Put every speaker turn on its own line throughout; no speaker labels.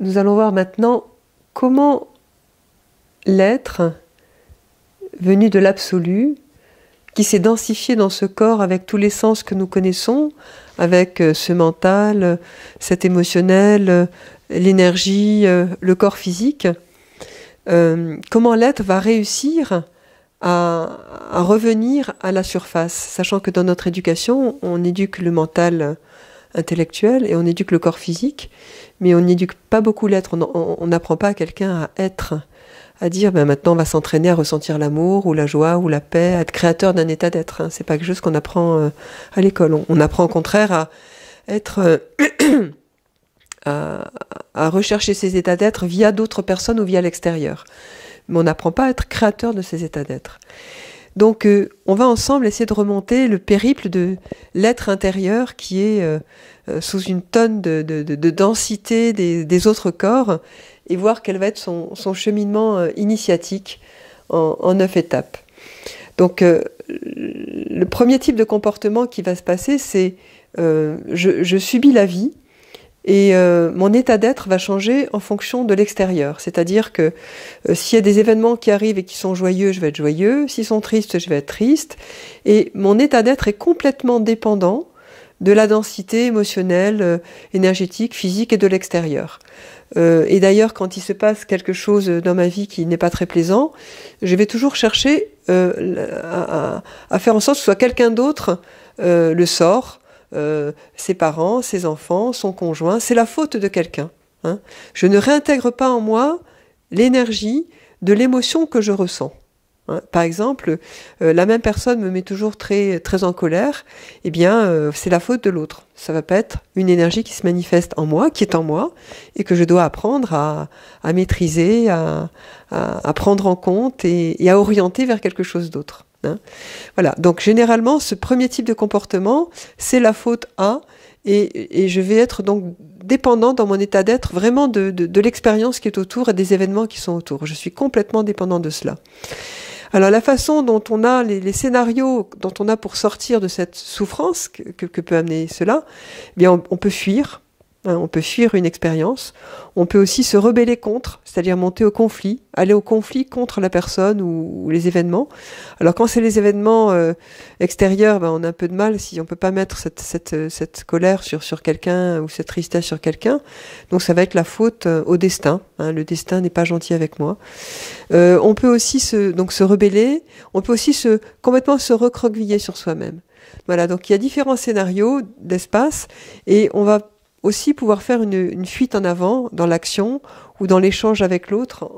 nous allons voir maintenant comment l'être venu de l'absolu, qui s'est densifié dans ce corps avec tous les sens que nous connaissons, avec ce mental, cet émotionnel, l'énergie, le corps physique, comment l'être va réussir à revenir à la surface, sachant que dans notre éducation, on éduque le mental intellectuel et on éduque le corps physique, mais on n'éduque pas beaucoup l'être. On n'apprend pas à quelqu'un à être, à dire maintenant on va s'entraîner à ressentir l'amour ou la joie ou la paix, à être créateur d'un état d'être. C'est pas quelque chose qu'on apprend à l'école. On apprend au contraire à être à rechercher ces états d'être via d'autres personnes ou via l'extérieur. Mais on n'apprend pas à être créateur de ces états d'être. Donc on va ensemble essayer de remonter le périple de l'être intérieur qui est sous une tonne de densité des autres corps et voir quel va être son cheminement initiatique en 9 étapes. Donc le premier type de comportement qui va se passer, c'est je subis la vie et mon état d'être va changer en fonction de l'extérieur. C'est-à-dire que s'il y a des événements qui arrivent et qui sont joyeux, je vais être joyeux. S'ils sont tristes, je vais être triste. Et mon état d'être est complètement dépendant de la densité émotionnelle, énergétique, physique et de l'extérieur. Et d'ailleurs, quand il se passe quelque chose dans ma vie qui n'est pas très plaisant, je vais toujours chercher à faire en sorte que ce soit quelqu'un d'autre le sort, ses parents, ses enfants, son conjoint, c'est la faute de quelqu'un. Hein. Je ne réintègre pas en moi l'énergie de l'émotion que je ressens. Hein. Par exemple, la même personne me met toujours très, très en colère, eh bien, c'est la faute de l'autre. Ça va pas être une énergie qui se manifeste en moi, qui est en moi, et que je dois apprendre à maîtriser, à prendre en compte et à orienter vers quelque chose d'autre. Hein. Voilà, donc généralement ce premier type de comportement c'est la faute à et je vais être donc dépendant dans mon état d'être vraiment de l'expérience qui est autour et des événements qui sont autour. Je suis complètement dépendant de cela. Alors la façon dont on a les scénarios dont on a pour sortir de cette souffrance que peut amener cela, eh bien on peut fuir. Hein, on peut fuir une expérience, on peut aussi se rebeller contre, c'est-à-dire monter au conflit, aller au conflit contre la personne ou les événements. Alors quand c'est les événements extérieurs, on a un peu de mal si on peut pas mettre cette colère sur quelqu'un ou cette tristesse sur quelqu'un. Donc ça va être la faute au destin. Hein, le destin n'est pas gentil avec moi. On peut aussi se rebeller, on peut aussi complètement se recroqueviller sur soi-même. Voilà, donc il y a différents scénarios d'espace et on va aussi pouvoir faire une fuite en avant dans l'action ou dans l'échange avec l'autre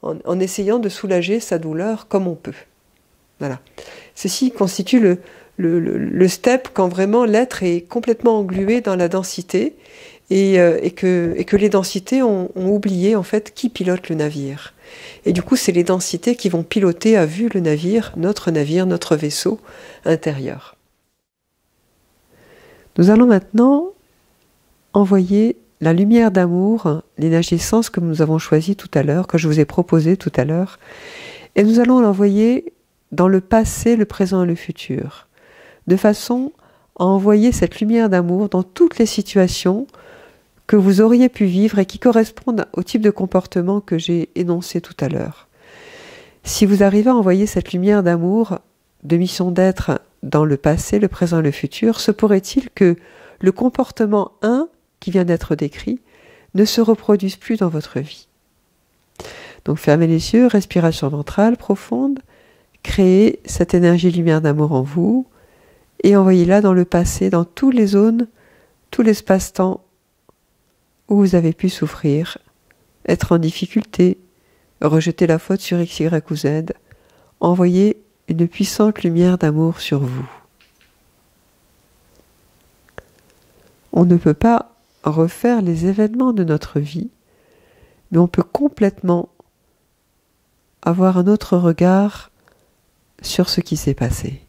en essayant de soulager sa douleur comme on peut. Voilà. Ceci constitue le step quand vraiment l'être est complètement englué dans la densité et que les densités ont oublié en fait qui pilote le navire. Et du coup, c'est les densités qui vont piloter à vue le navire, notre vaisseau intérieur. Nous allons maintenant envoyer la lumière d'amour, l'énergie essence que nous avons choisie tout à l'heure, que je vous ai proposée tout à l'heure, et nous allons l'envoyer dans le passé, le présent et le futur, de façon à envoyer cette lumière d'amour dans toutes les situations que vous auriez pu vivre et qui correspondent au type de comportement que j'ai énoncé tout à l'heure. Si vous arrivez à envoyer cette lumière d'amour, de mission d'être dans le passé, le présent et le futur, se pourrait-il que le comportement 1 qui vient d'être décrit ne se reproduise plus dans votre vie. Donc fermez les yeux, respiration ventrale profonde, créez cette énergie lumière d'amour en vous et envoyez-la dans le passé, dans toutes les zones, tout l'espace-temps où vous avez pu souffrir, être en difficulté, rejeter la faute sur X, Y ou Z. Envoyez une puissante lumière d'amour sur vous. On ne peut pas refaire les événements de notre vie, mais on peut complètement avoir un autre regard sur ce qui s'est passé.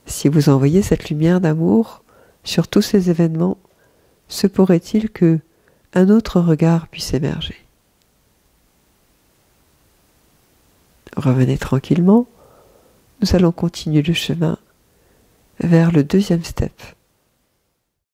Si vous envoyez cette lumière d'amour sur tous ces événements, se pourrait-il que un autre regard puisse émerger. Revenez tranquillement, nous allons continuer le chemin vers le deuxième step.